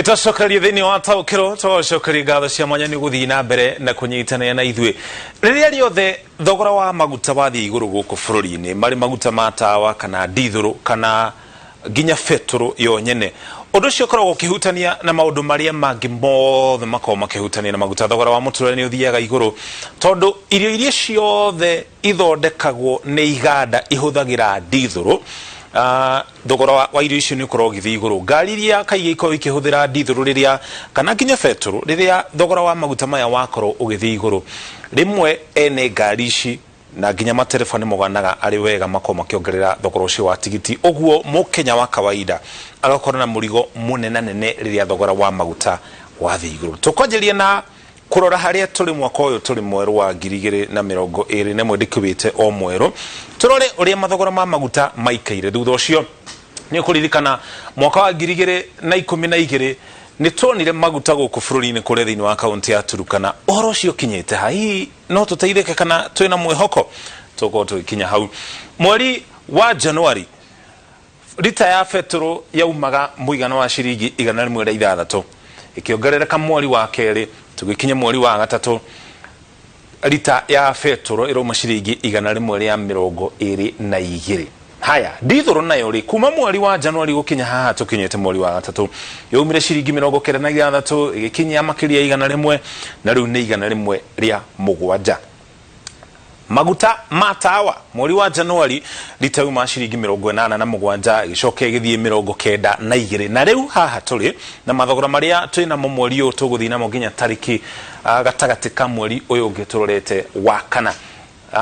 Itacokeria thiini wa taukiro twacokeria ngatho cia mwanya ni guthii na mbere na kunyitana na ithue riria riothe thogora wa maguta wathii iguru guku bururi-ini mari maguta ma tawa kana dithuru kana ginya fetro yo nyene undu ucio koragwo ukihutania na maundu maria mangi mothe makorwo makihutania na maguta. Thogora wa muturire ni uthiaga iguru tondu irio iria ciothe ithondekagwo ni iganda ihuthagira dithuru. Thogora wa irio icio ni ukorwo githii iguru. Ngari iria kaigi ikorwo ikihuthira dithuru riria kana ginya fetro riria thogora wa maguta maya wakorwo ugithii iguru, rimwe ene ngari ici na ginya matereba ni moganaga ari wega makorwo makiongerera thogora ucio wa tigiti, uguo mukenya wa kawaida agakorwo na murigo munene nene riria thogora wa maguta wathii iguru. Tukwanjiria na kurora haria turi mwaka uyu turi mweru wa 2021 ndikuwite o mweru, turore uria mathogora ma maguta maikaire. Thutha ucio ni kuririkana mwaka wa 2012 ni tuonire maguta guku bururi-ini kuria thiini wa kaunti ya Turukana. Uhoro ucio kinyite ha hihi no tuteithike kana twina mwihoko? Tuko tukinya hau mweri wa Januari lita ya fetro yaumaga muigana wa ciringi 106 ikiongerereka mweri wa keri tugikinya mweri wa gatatu lita ya fetro iroma ciringi 122. Haya dithuru nayo ri kuma mweri wa Januari gukinya haha tukinyete mweri wa gatatu yaumire ciringi 93 igikinya makiria 100 na riu ni 107. Maguta matawa mweri wa Januari lita yuma ciringi 87 igicoka igithie 92 na riu haha turi na mathogora maria twina mo mweri uyu tuguthina mo nginya tariki gatagati ka mweri uyu ungi turorete wa kana.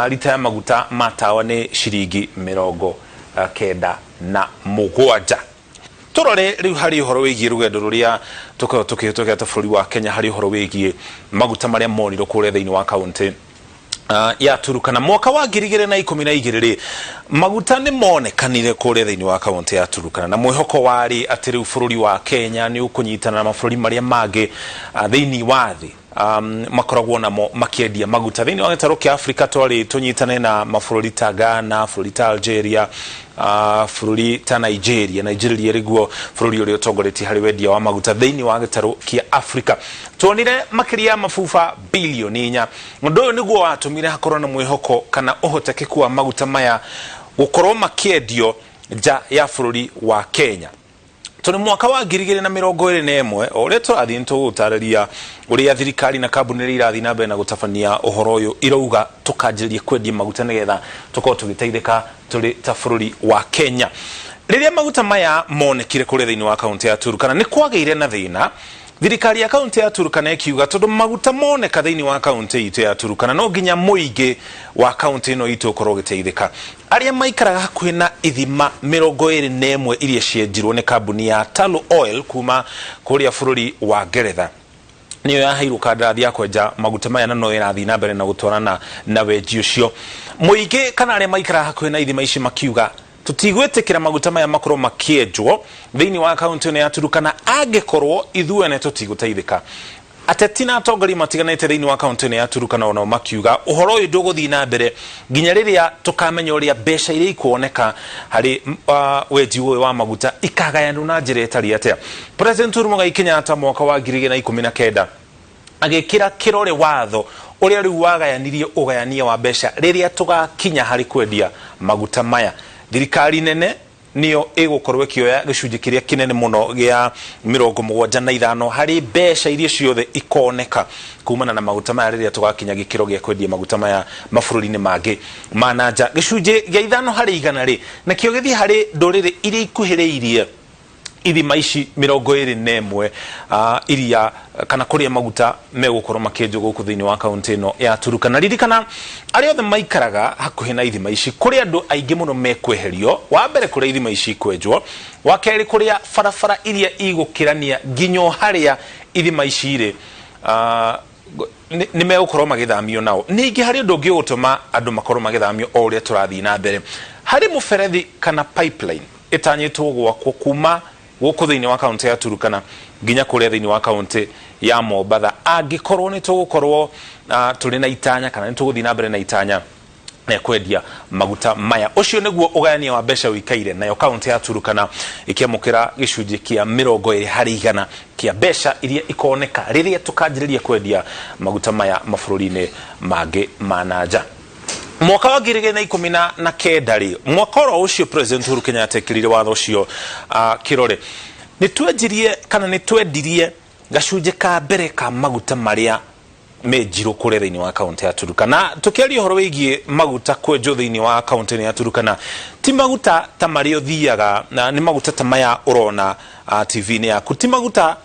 Lita ya maguta matawa ni ciringi 97. Turore riu hari uhoro wigie rugendo ruria tukihitukia ta bururi wa Kenya, hari uhoro wigie maguta maria moniro kuria thiini wa kaunti ya Turukana. Mwaka wa 2012 maguta ni monekanire kuria thiini wa kaunti ya Turukana na mwihoko wari ati riu bururi wa Kenya ni ukunyitana na mabũrũri maria mangi thiini wa thi makoragwo namo makiendia maguta thiini wa gitaro kia Africa. Twari tunyitane na mabũrũri ta Ghana, bũrũri ta Algeria, bũrũri ta Nigeria riguo bũrũri uria utongoretie hari wendia wa maguta thiini wa gitaro kia Africa. Tuonire makiria mafufa bilioni 4. Undu uyu niguo watumire hakorwo na mwihoko kana uhotekeku wa maguta maya gukorwo makiendio nja ya bũrũri wa Kenya. Tuni mwaka wa 2021 uria turathii tugutariria uria thirikari na kambuni irathii na mbere na gutabania uhoro uyu irauga tukanjiria kwendia maguta nigetha tukorwo tugiteithika turi ta bũrũri wa Kenya. Riria maguta maya monekire kuria thiini wa kaunti ya Turukana ni kwageire na thina. Thirikari ya kaunti ya Turukana ikiuga tondu maguta moneka thiini wa kaunti itu ya Turukana no nginya muingi wa kaunti ino itu ukorwo giteithika. Aria maikaraga hakuhi na ithima 21 iria cienjirwo ni kambuni ya Tullow Oil kuma kuria bũrũri wa Ngeretha niyo yaheirwo kandarathi ya kwenja maguta maya na no irathii na mbere na gutwarana na wenji ucio. Muingi kana aria maikaraga hakuhi na ithima ici makiuga tutigwetekira maguta maya makorwo makienjwo thiini wa kaunti ino ya Turukana angikorwo ithuene tutigutaithika. Ateti na atongoria matiganite thiini wa kaunti ino ya Turukana ono makiuga uhoro uyu nduguthii na mbere nginya riria tukamenya uria mbeca iria ikuoneka hari wenji uyu wa maguta ikagayanwo na njira itari atia. President Uhuru Muigai Kenyatta mwaka wa 2019 agikira kirore watho uria riu wagayanirie ugayania wa mbeca riria tugakinya hari kwendia maguta maya. Thirikari nene niyo igukorwo kioya gicunji kiria kinene muno gia 75 hari mbeca iria ciothe ikoneka kumana na maguta maya riria tugakinya gikiro gia kwendia maguta maya mabũrũri-ini mangi mananja. Gicunji gia 5 hari 100 ri na kio githii hari nduriri iria ikuhiriirie ithima ici 21 iria kana kuria maguta megukorwo makienjwo guku thiini wa kaunti ino ya Turukana. Ririkana aria othe maikaraga hakuhi na ithima ici kuria andu aingi muno mekweherio. Wa mbere kuria ithima ici kwenjwo, wa keri kuria barabara iria igukirania nginyo haria ithima ici iri ni megukorwo magithamio nao. Ningi hari undu ungi utuma andu makorwo magithamio o uria turathii na mbere. Hari muberethi kana pipeline itanyitwo gwakwo kuma guku thiini wa kaunti ya Turukana nginya kuria thiini wa kaunti ya Mombatha. Angikorwo ni tugukorwo turi na itanya kana ni tuguthii na mbere na itanya na kwendia maguta maya. Ucio niguo ugayania wa mbeca wikaire, nayo kaunti ya Turukana ikiamukira gicunji kia 20% kia mbeca iria ikoneka riria tukanjiriria kwendia maguta maya mabũrũri-inĩ mangĩ ma nanja. Mwaka wa 2019 mwaka oro ucio President Uhuru Kenyatta ekirire watho ucio kirore nitwenjirie kana nitwendirie gacunji ka mbere ka maguta maria mejiro kure thiini wa kaunti ya Turukana. Tukiaria horo wigie maguta kwenjo thiini wa kaunti ya Turukana, ti maguta ta mario thiaga na ni maguta ta maya urona TV ni yaku, ti maguta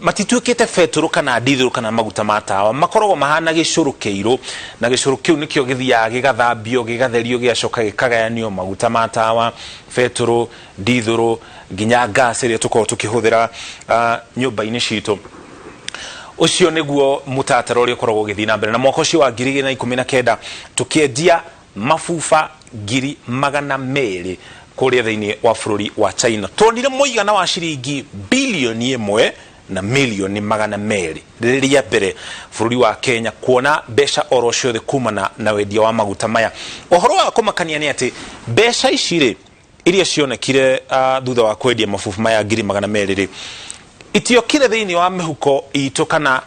matituikite feturu kana dithuru kana maguta matawa, makorogo mahana gicuru keiru, na gicuru kiu nikio githia gigathambio gigatherio giacoka gikagayanio maguta matawa, feturu, dithuru, ginya gas iria tukorwo tukihuthira nyumba-ini citu. Ucio niguo mutatara uria ukoragwo ugithii na mbere, na mwaka ucio wa 2019 tukiendia mafufa 200,000 kuria thiini wa bururi wa China. Tonire muigana wa ciringi bilioni 1 na milioni 200 riria mbere bururi wa Kenya kuona mbeca oro ciothe kumana na wendia wa maguta maya. Uhoro wa kumakania ni ati mbeca ici ri iria cionekire thutha wa kwendia mafufa maya 200,000 itiokire thiini wa mihuko itu kana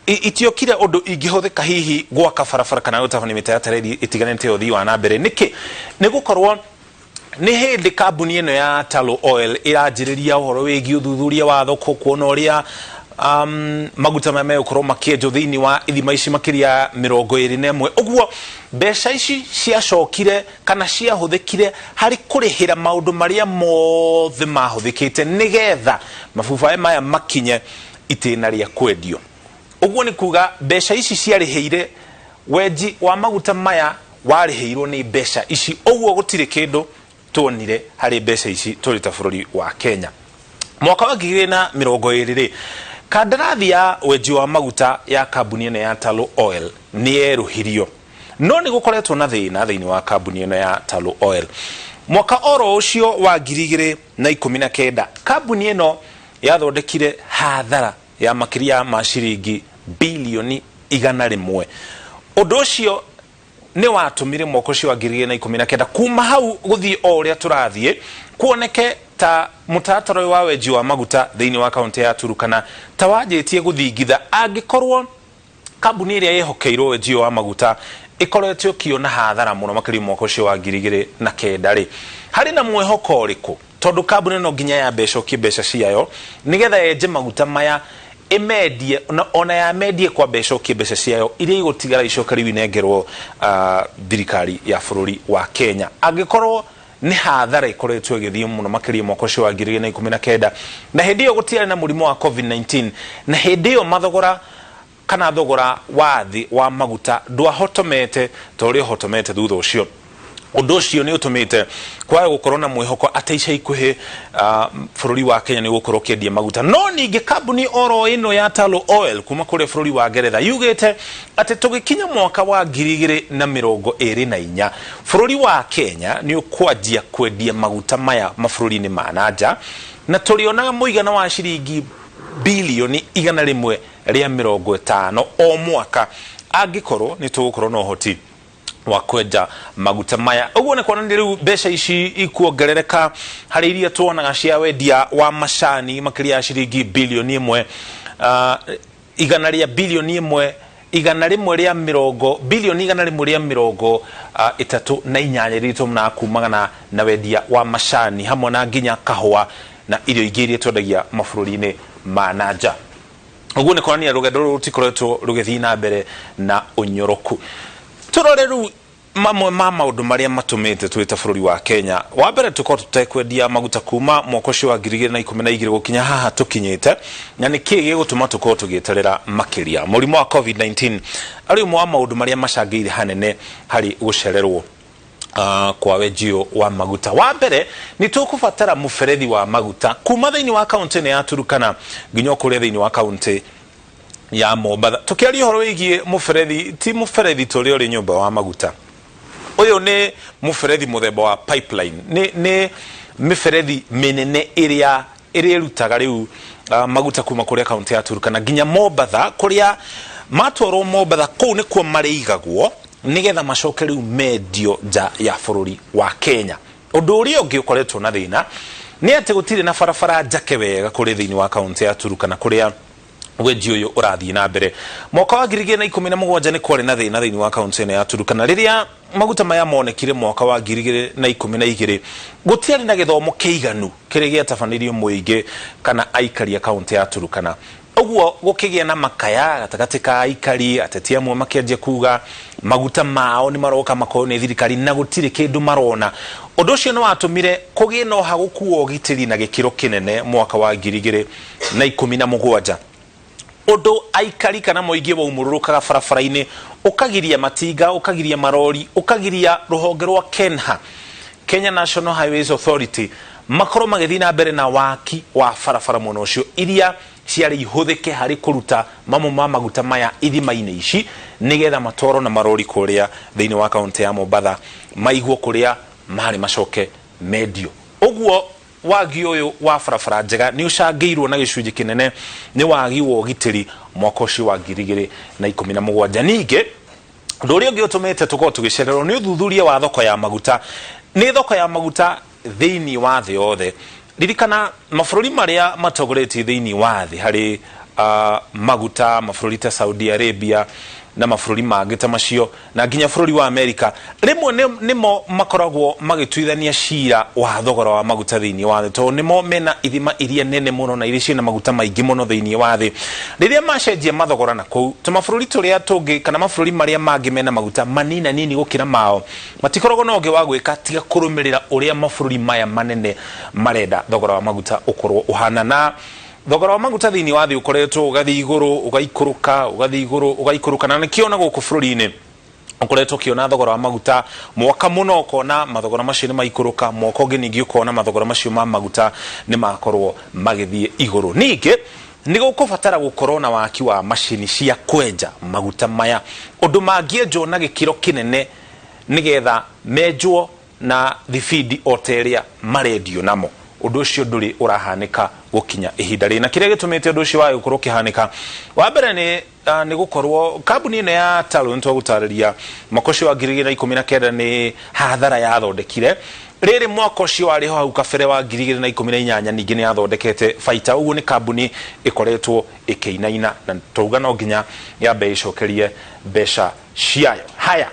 itiokire undu ingihuthika hihi gwaka barabara kana utabani mitaratara itiganite uthii wa na mbere. Niki ni gukorwo ni hindi kambuni ino ya Tullow Oil iranjiriria uhoro wigi uthuthuria wa thoko kuona uria maguta maya megukorwo makienjo thiini wa ithima ici makiria 21. Uguo mbeca ici ciacokire kana ciahuthikire hari kurihira maundu maria mothe mahuthikite nigetha mafufa maya makinye itina ria kwendio. Uguo ni kuga mbeca ici ciariheire weji wa maguta maya wariheirwo ni mbeca ici. Uguo gutire kindu tuonire hari mbeca ici turita bururi wa Kenya. Mwaka wa 2020 kandarathi ya weji wa maguta ya kambuni ino ya Tullow Oil ni eruhirio, no ni gukoretwo na thina thiini wa kambuni ino ya Tullow Oil. Mwaka oro ucio wa 2019 kambuni ino yathondekire hathara ya makiria ma ciringi bilioni 100. Undu ucio ni watumire mwaka ucio wa 2019 kuma hau guthii o uria turathie kuoneke ta mutataro wa weji wa maguta thiini wa kaunti ya Turukana ta wajitie guthingitha angikorwo kambuni iria yehokeirwo weji wa maguta ikoretwo kiona hathara muno makiri mwaka ucio wa 2009 ri hari na mwehoko uriku tondu kambuni no nginya ya mbeca mbeca ciayo nigetha yenje maguta maya imedie ona ya medie kwa mbeca mbeca ciayo iria igutigara icoka riu inengerwo thirikari ya bururi wa Kenya. Angikorwo ni hathara ikoretwo igithii muno makiria mwaka ucio wa 2019 na hindi yo gutiara na murimo wa COVID-19 na hindi yo mathogora kana thogora wa thi wa maguta ndwahotomete tori hotomete thutha ucio. Undu ucio ni utumite kwa gukorwo na mwihoko ataica ikuhi bururi wa Kenya ni gukorwo kiendia maguta. No ningi kambuni oro ino ya Tullow Oil kuma kuri bururi wa Ngeretha yugite ati tugikinya mwaka wa 2024 bururi wa Kenya ni ukwanjia kwendia maguta maya mabũrũri-inĩ ma nanja na turionaga muigana wa ciringi bilioni 150 o mwaka angikorwo ni tugukorwo no hoti wa kwenja maguta maya. Uguo ni kuona riu mbeca ici ikuongerereka hari iria tuonaga cia wendia wa macani makiria ya ciringi bilioni 1 igana ria bilioni 1 igana rimwe ria mirongo bilioni igana rimwe ria mirongo 38 rito mna kumagana na wendia wa macani hamwe na nginya kahua na irio ingĩ iria twendagia mabũrũri-inĩ ma nanja. Uguo ni kuonania rugendo rutikoretwo rugithii na mbere na unyoroku. Turore ru mamwe ma maundu maria matumite twita bururi wa Kenya. Wa mbere tukorwo tutekwendia maguta kuma mwaka ucio wa 2012 gukinya haha tukinyite, na niki gigutuma tukorwo tugieterera makiria murimo wa COVID-19 ari umwe wa maundu maria macangire hanene hari gucererwo kwa wejio wa maguta. Wa mbere ni tukubatara muferethi wa maguta kuma thiini wa kaunti ya Turukana nginya kure thiini wa kaunti ya Mombatha. Tukiaria horo wigie muferethi, ti muferethi turi uri nyumba wa maguta. Uyu ni muferethi muthemba wa pipeline. Ni miferethi minene iria rutaga riu maguta kuma kuria kaunti ya Turukana nginya Mombatha, kuria matwaro Mombatha kuu ni kuo marigagwo nigetha macoke riu mendio nja ya bururi wa Kenya. Undu uria ungi ukoretwo na thina ni ati gutire na barabara njake wega kuri thiini wa kaunti ya Turkana kuria wenji uyu urathii na mbere. Mwaka wa 2017 ni kwari na thina thiini wa kaunti ya Turkana riria maguta maya monekire mwaka wa 2012 gutiari na githomo kiiganu kiria giatabanirio muingi kana aikari ya kaunti ya Turkana. Uguo gukigia na makaya gatagati ka aikari ateti amwe makianjia kuga maguta mao ni maroka makoni thirikari na gutire kindu marona. Undu ucio no atumire kugie no hagukuo gitiri na gikiro kinene mwaka wa 2017. Undu aikari kana muingi wa umururukaga barabara-ini ukagiria matinga ukagiria marori ukagiria ruhonge rwa KENHA, Kenya National Highways Authority, makoro magithii na mbere na waki wa barabara muno ucio iria ciari ihuthike hari kuruta mamo ma maguta maya ithima-ini ici nigetha matoro na marori kuria thiini wa kaunti ya Mombasa maiguo kuria mari macoke medio. Uguo wagi uyu wa barabara njega ni ucangiirwo na gicunji kinene ni wagi wa ugitiri mwaka ucio wa 2017. Ningi ndu uria ungi utumite tukorwo tugicererwo ni uthuthuria wa thoko ya maguta. Ni thoko ya maguta thiini wa thi yothe. Ririkana mabũrũri maria matogoretie thiini wa thi hari maguta, mabũrũri ta Saudi Arabia na mabũrũri mangĩ ta macio na nginya bũrũri wa Amerika rimwe nimo makoragwo magituithania cira wa thogora wa maguta thiini wa thi, to nimo mena ithima iria nene muno na iria ciina maguta maingi muno thiini wa thi. Riria macenjia mathogora na kou to mabũrũri turia tungi kana mabũrũri maria mangi mena maguta manina nini gukira mao matikoragwo na ungi wa gwika tiga kurumirira uria mabũrũri maya manene marenda thogora wa maguta ukorwo uhana. Na thogora wa maguta thiini wa thi ukoretwo ugathi iguru ugaikuruka ugathi iguru ugaikuruka na nikiona guku bururi-ini ukoretwo kiona thogora wa maguta mwaka muno ukona mathogora macio ni maikuruka, mwaka ungi ningi ukona mathogora macio ma maguta ni makorwo magithie iguru. Ningi ni gukubatara gukorwo na waki wa mashini cia kwenja maguta maya undu mangienjwo na gikiro kinene nigetha menjwo na thibidi oteria marendio namo. Undu ucio nduri urahanika gukinya ihinda rina. Kiria gitumite undu ucio wa gukorwo kihanika wa mbere ni gukorwo kambuni ino ya Talent wa gutariria mwaka ucio wa 2019 ni hathara yathondekire. Riri mwaka ucio wari ho hau kabere wa 2018 ningi ni yathondekete baita. Uguo ni kambuni ikoretwo ikiinaina na tuuga no nginya ya bei icokerie mbeca ciayo. Haya,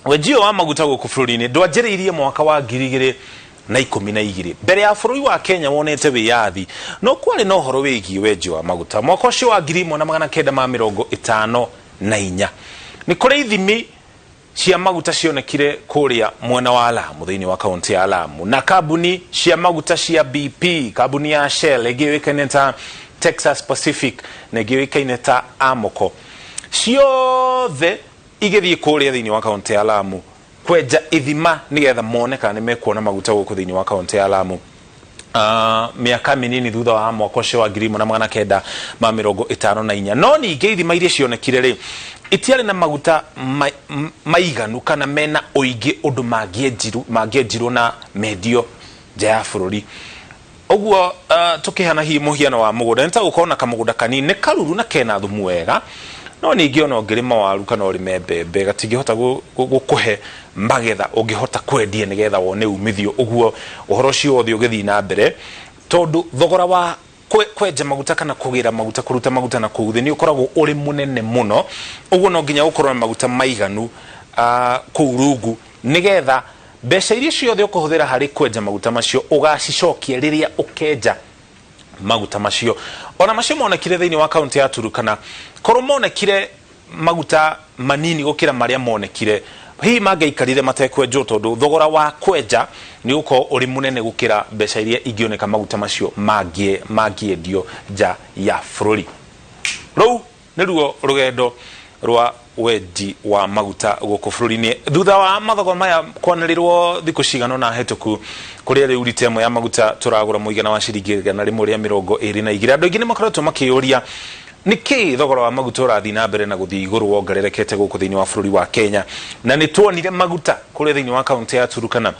wenjio wa maguta guku bururi-ini ndwanjiriirie mwaka wa 2012 mbere ya bururi wa Kenya wonete wiyathi no kwari no horo wigi wenjio wa maguta. Mwaka ucio wa 1954 ni kuri ithimi cia maguta cionekire kuria mwena wa Lamu thiini wa kaunti ya Lamu, na kambuni cia maguta cia BP, kambuni ya Shell igiwikaine ta Texas Pacific na igiwikaine ta Amoco ciothe igithii kuria thiini wa kaunti ya Lamu kwenja ithima nigetha moneka ni mekuona maguta guku thiini wa kaunti ya Lamu. Miaka minini thutha wa mwaka ucio wa 1954 no ningi ithima iria cionekire ri itiari na maguta maiganu kana mena uingi undu mangienjirwo na medio nja ya bururi. Uguo tukihana hi muhiano wa mugunda nita gukona kamugunda kanini karuru na kena thumu wega no ningi ona ngirima waru kana urime mbembe gatingihota gukuhe magetha ungihota kwendia nigetha wone umithio. Uguo uhoro ucio wothe ugithi na mbere tondu thogora wa kwenja maguta kana kugira maguta kuruta maguta na kuuthi ni ukoragwo uri munene muno. Uguo no nginya ukorwo na maguta maiganu kurungu nigetha mbeca iria ciothe ukuhuthira hari kwenja maguta macio ugacicokia riria ukenja maguta macio. Ona macio monekire thiini wa kaunti ya Turkana korwo monekire maguta manini gukira maria monekire hi magaikarire matekwenjwo tondu thogora wa kwenja ni uko uri munene gukira mbeca iria ingioneka maguta macio mangiendio nja ya bururi. Rĩu niruo rugendo rwa wenji wa maguta guku bururi-ini thutha wa mathogora maya kwanĩrĩrwo thikũ cigano na hetũku kuria riu litemo ya maguta turagura muigana wa ciringi 122. Andu aingi ni makoretwo makĩũria niki thogora wa maguta urathi na mbere na guthii iguru wongererekete guku thiini wa bururi wa Kenya, na ni tuonire maguta kuri thiini wa kaunti ya Turkana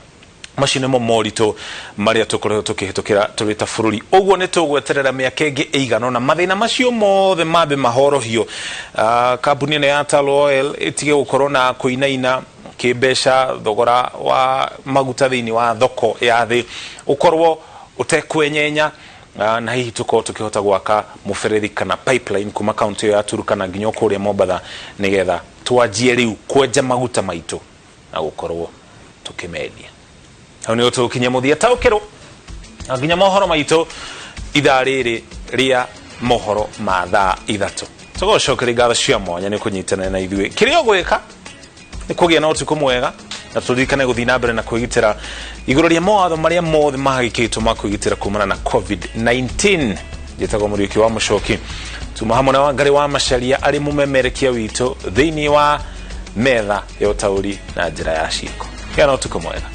mashine mo morito maria tukoreho tukihitukira turita fururi ogwo ne tugweterera miaka ingi eigano na mathina macio mothe mabe mahorohio. Kambuni ne ya Talo Oil itige gukorwo na kuinaina kibesha thogora wa maguta thini wa thoko ya thi ukorwo utekwenyenya na hihi tukihota gwaka muferethi kana pipeline kuma county ya Turkana nginya kuria Mombatha nigetha twanjie riu kwenja maguta maitu na gukorwo tukimedia. Hau ni tukinya muthia taukiro nginya mohoro maitu ithaa riri ria mohoro ma thaa ithatu tugocokera ngatho cia mwanya ni kunyitana na ithuĩ kirio gwika ni kugia na utuku mwega na turirikane guthii na mbere na kwigitira iguru ria mawatho maria mothe mahagikitwo ma kwigitira kumana na COVID-19. Njitagwo Muriuki wa Mucoki tuma hamwe na Wangari wa Macharia ari mumemerekia witu thiini wa metha ya utauri na njira ya ciko. Kia na utuku mwega.